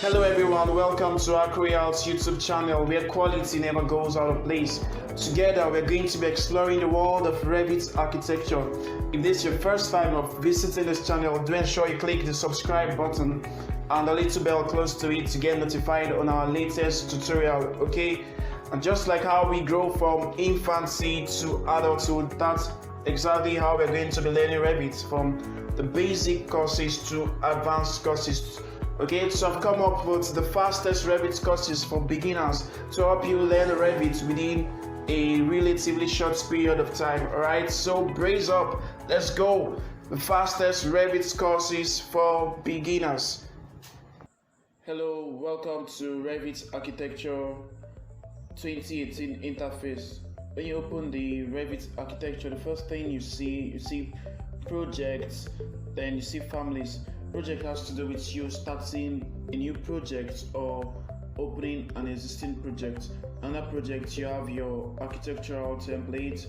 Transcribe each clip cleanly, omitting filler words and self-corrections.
Hello everyone, welcome to our Creal's YouTube channel where quality never goes out of place. Together we're going to be exploring the world of Revit architecture. If this is your first time of visiting this channel, do ensure you click the subscribe button and the little bell close to it to get notified on our latest tutorial, okay? And just like how we grow from infancy to adulthood, that's exactly how we're going to be learning Revit, from the basic courses to advanced courses. Okay, so I've come up with the fastest Revit courses for beginners to help you learn Revit within a relatively short period of time. Alright, so brace up, let's go. The fastest Revit courses for beginners. Hello, welcome to Revit Architecture 2018 Interface. When you open the Revit Architecture, the first thing you see projects, then you see families. Project has to do with you starting a new project or opening an existing project. Under project, you have your architectural template,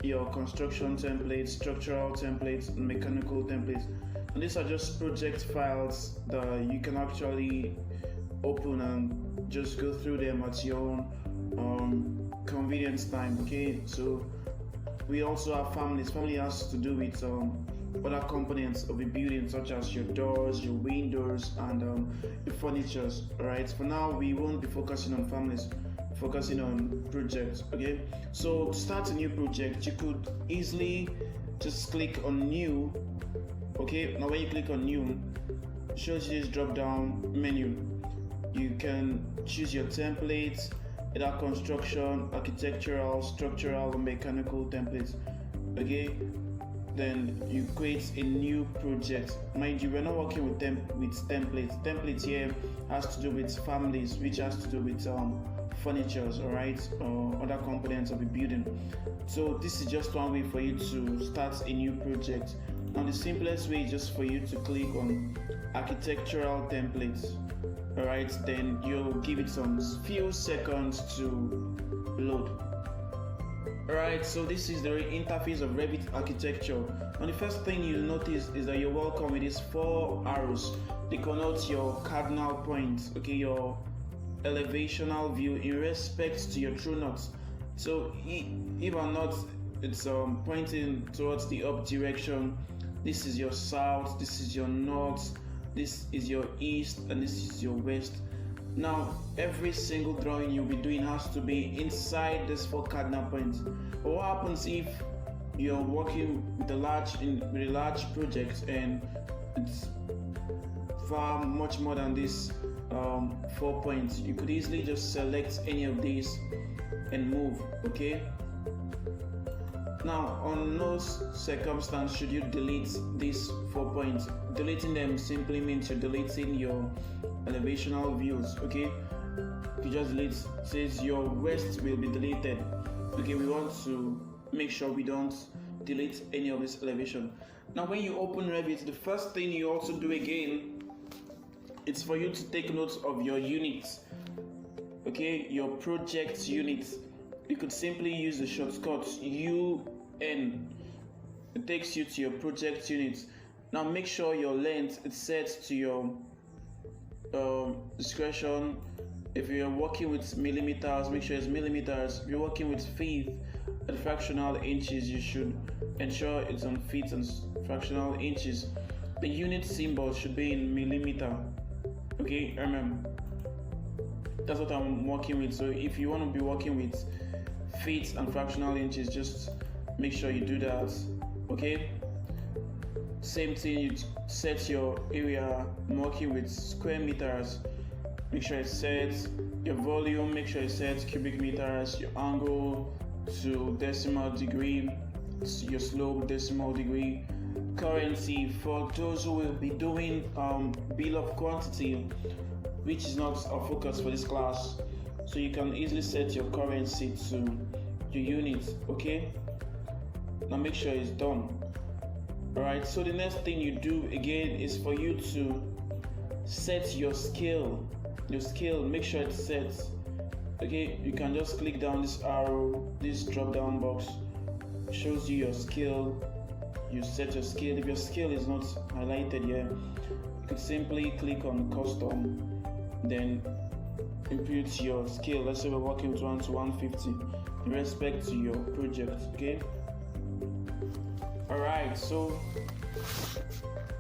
your construction template, structural templates, and mechanical templates. And these are just project files that you can actually open and just go through them at your own convenience time. Okay, so we also have families. Family has to do with other components of a building, such as your doors, your windows, and your furniture. Alright, for now we won't be focusing on families, focusing on projects. Okay, so to start a new project, you could easily just click on new. Okay, now when you click on new, it shows you this drop down menu. You can choose your template, either construction, architectural, structural, or mechanical templates. Okay, then you create a new project. Mind you, we're not working with templates. Templates here has to do with families, which has to do with furniture, alright, or other components of a building. So this is just one way for you to start a new project. Now the simplest way is just for you to click on architectural templates. Alright, then you'll give it some few seconds to load. Alright, so this is the interface of Revit architecture. And the first thing you'll notice is that you're welcome with these 4 arrows. They connote your cardinal points, okay, your elevational view in respect to your true north. So if or not, it's pointing towards the up direction. This is your south, this is your north, this is your east, and this is your west. Now, every single drawing you'll be doing has to be inside these 4 cardinal points. But what happens if you're working with a large project and it's far much more than this 4 points? You could easily just select any of these and move. Okay. Now, on no circumstance should you delete these 4 points. Deleting them simply means you're deleting your elevational views. Okay, you just delete, says your west will be deleted. Okay, we want to make sure we don't delete any of this elevation. Now when you open Revit, the first thing you also do again, it's for you to take note of your units. Okay, your project units. You could simply use the shortcut UN. It takes you to your project units. Now make sure your length is set to your discretion. If you're working with millimeters, make sure it's millimeters. If you're working with feet and fractional inches, you should ensure it's on feet and fractional inches. The unit symbol should be in millimeter. Okay, remember, that's what I'm working with. So if you want to be working with feet and fractional inches, just make sure you do that. Okay, same thing, you set your area. I'm working with square meters, make sure it's set. Your volume, make sure it's set cubic meters. Your angle to decimal degree, your slope decimal degree. Currency, for those who will be doing bill of quantity, which is not our focus for this class, so you can easily set your currency to your unit. Okay, now make sure it's done. Alright, so the next thing you do again is for you to set your scale. Make sure it's set. Okay, you can just click down this arrow, this drop down box shows you your scale. You set your scale. If your scale is not highlighted here, you could simply click on custom, then input your scale. Let's say we're working with 1 to 150 in respect to your project. Okay, all right, so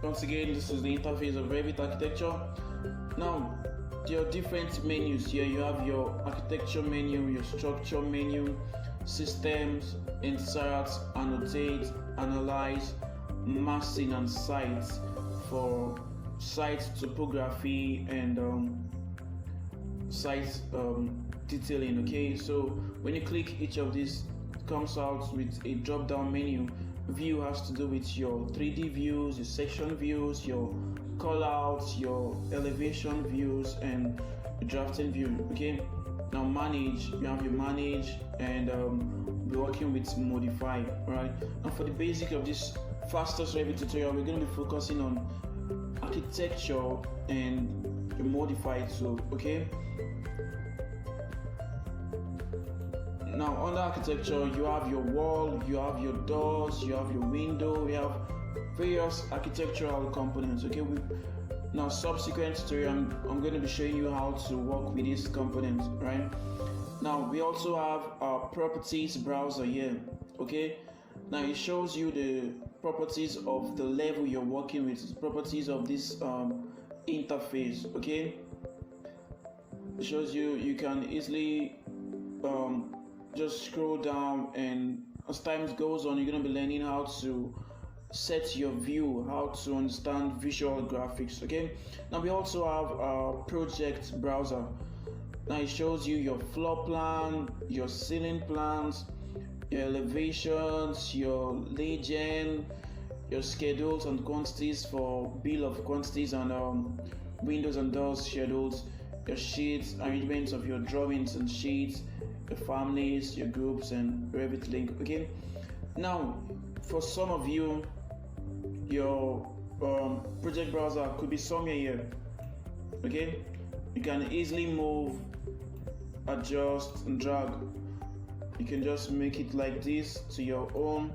once again, this is the interface of Revit Architecture. Now, there are different menus here. You have your architecture menu, your structure menu, systems, insert, annotate, analyze, massing, and sites for site topography and site detailing. Okay, so when you click each of these, it comes out with a drop down menu. View has to do with your 3D views, your section views, your callouts, your elevation views, and your drafting view. Okay, now manage, you have your manage, and we're working with modify. Right, and for the basic of this fastest Revit tutorial, we're going to be focusing on architecture and your modify tool. Okay, now under architecture, you have your wall, you have your doors, you have your window, you have various architectural components. Okay, now subsequent tutorial, I'm going to be showing you how to work with these components. Right, now we also have our properties browser here. Okay, now it shows you the properties of the level you're working with, properties of this interface. Okay, it shows you can easily just scroll down, and as time goes on, you're going to be learning how to set your view, how to understand visual graphics. Okay, now we also have our project browser. Now it shows you your floor plan, your ceiling plans, your elevations, your legend, your schedules and quantities for bill of quantities, and windows and doors schedules, your sheets, arrangements of your drawings and sheets, your families, your groups, and Revit link. Okay, now for some of you, your project browser could be somewhere here. Okay, you can easily move, adjust, and drag. You can just make it like this to your own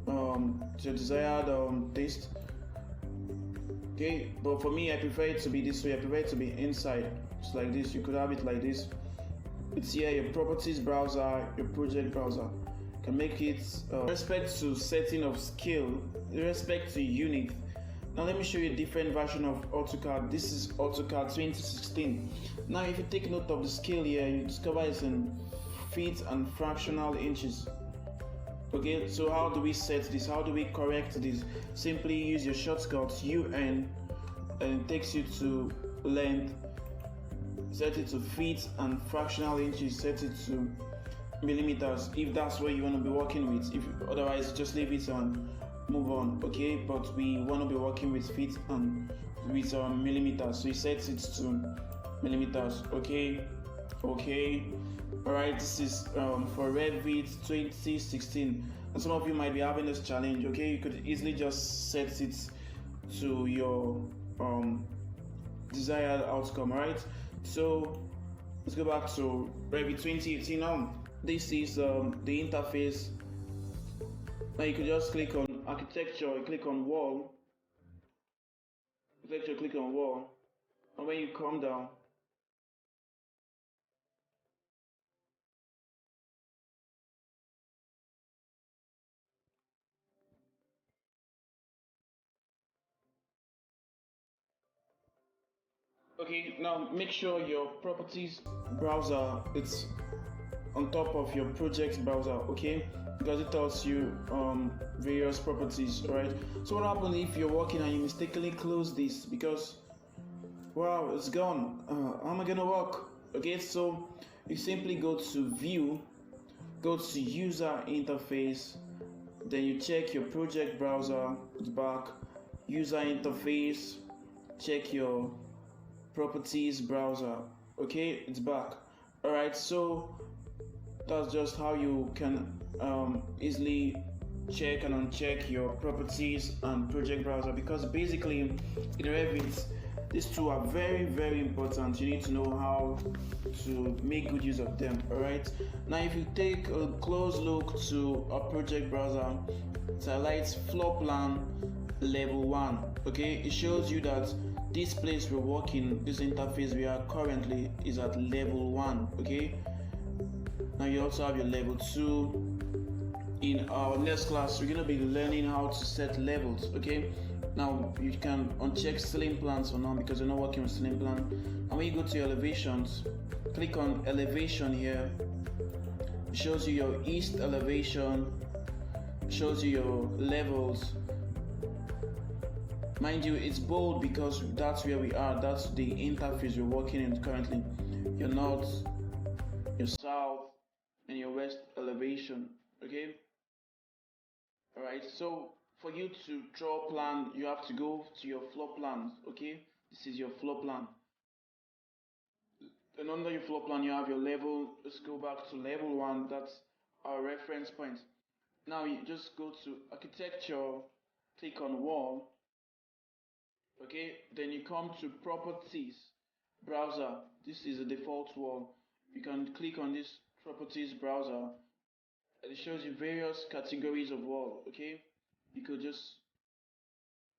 to your desired taste. Okay, but for me, I prefer it to be this way. I prefer it to be inside. It's like this. You could have it like this. It's here, your properties browser, your project browser. You can make it with respect to setting of scale, with respect to unit. Now let me show you a different version of AutoCAD. This is AutoCAD 2016. Now if you take note of the scale here, you discover it's in feet and fractional inches. Okay, so how do we set this? How do we correct this? Simply use your shortcut UN, and it takes you to length. Set it to feet, and fractional inches set it to millimeters, if that's what you want to be working with. If otherwise, just leave it and move on. Okay, but we want to be working with feet and with millimeters, so you set it to millimeters. Okay, all right, this is for Revit 2016, and some of you might be having this challenge. Okay, you could easily just set it to your desired outcome. All right, so let's go back to Revit 2018 now. This is the interface. Now you could just click on architecture, click on wall, architecture, click on wall, and when you come down, okay, now make sure your properties browser it's on top of your project browser. Okay, because it tells you various properties. Right, so what happens if you're working and you mistakenly close this because wow, it's gone, how am I gonna work? Okay, so you simply go to view, go to user interface, then you check your project browser, it's back, user interface, check your properties browser. Okay, it's back. All right, so that's just how you can easily check and uncheck your properties and project browser, because basically in Revit these two are very, very important. You need to know how to make good use of them. All right, now if you take a close look to a project browser, it highlights floor plan, level 1. Okay, it shows you that this place we're working, this interface we are currently is at level 1. Okay, now you also have your level 2. In our next class, we're going to be learning how to set levels. Okay, now you can uncheck ceiling plans for now because you're not working with ceiling plan. And when you go to your elevations, click on elevation here. It shows you your east elevation, shows you your levels. Mind you, it's bold because that's where we are, that's the interface we're working in currently. Your north, your south, and your west elevation. Okay, alright, so for you to draw a plan, you have to go to your floor plans. Okay, this is your floor plan, and under your floor plan you have your level. Let's go back to level 1, that's our reference point. Now you just go to architecture, click on wall. Okay, then you come to properties browser. This is the default wall. You can click on this properties browser. It shows you various categories of wall. Okay, you could just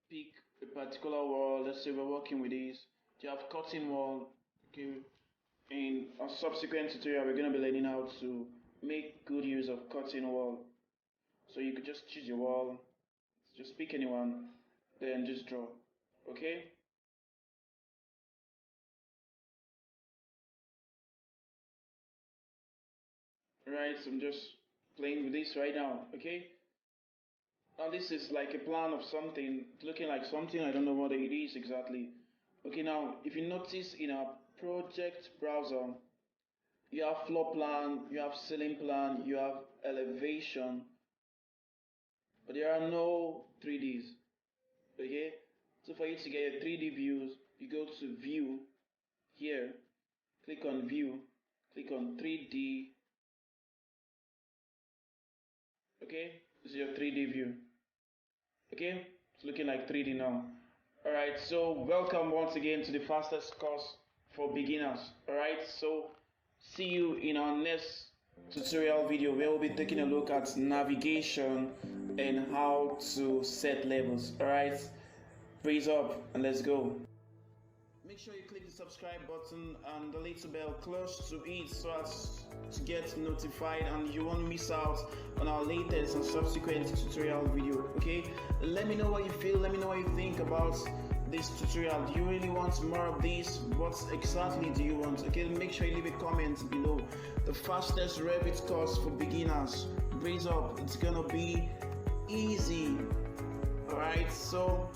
pick a particular wall. Let's say we're working with this. You have curtain wall. Okay, in a subsequent tutorial we're going to be learning how to make good use of curtain wall. So you could just choose your wall, just pick anyone, then just draw. Okay, right, so I'm just playing with this right now. Okay, now this is like a plan of something, looking like something, I don't know what it is exactly. Okay, now if you notice in our project browser, you have floor plan, you have ceiling plan, you have elevation, but there are no 3Ds. Okay, so for you to get your 3D views, you go to view here, click on view, click on 3D. Okay, this is your 3D view. Okay, it's looking like 3D now. Alright, so welcome once again to the fastest course for beginners. Alright, so see you in our next tutorial video where we'll be taking a look at navigation and how to set levels. Alright, raise up and let's go. Make sure you click the subscribe button and the little bell close to it so as to get notified and you won't miss out on our latest and subsequent tutorial video. Okay, let me know what you feel, let me know what you think about this tutorial. Do you really want more of this? What exactly do you want? Okay, make sure you leave a comment below. The fastest Revit course for beginners. Raise up, it's gonna be easy. Alright, so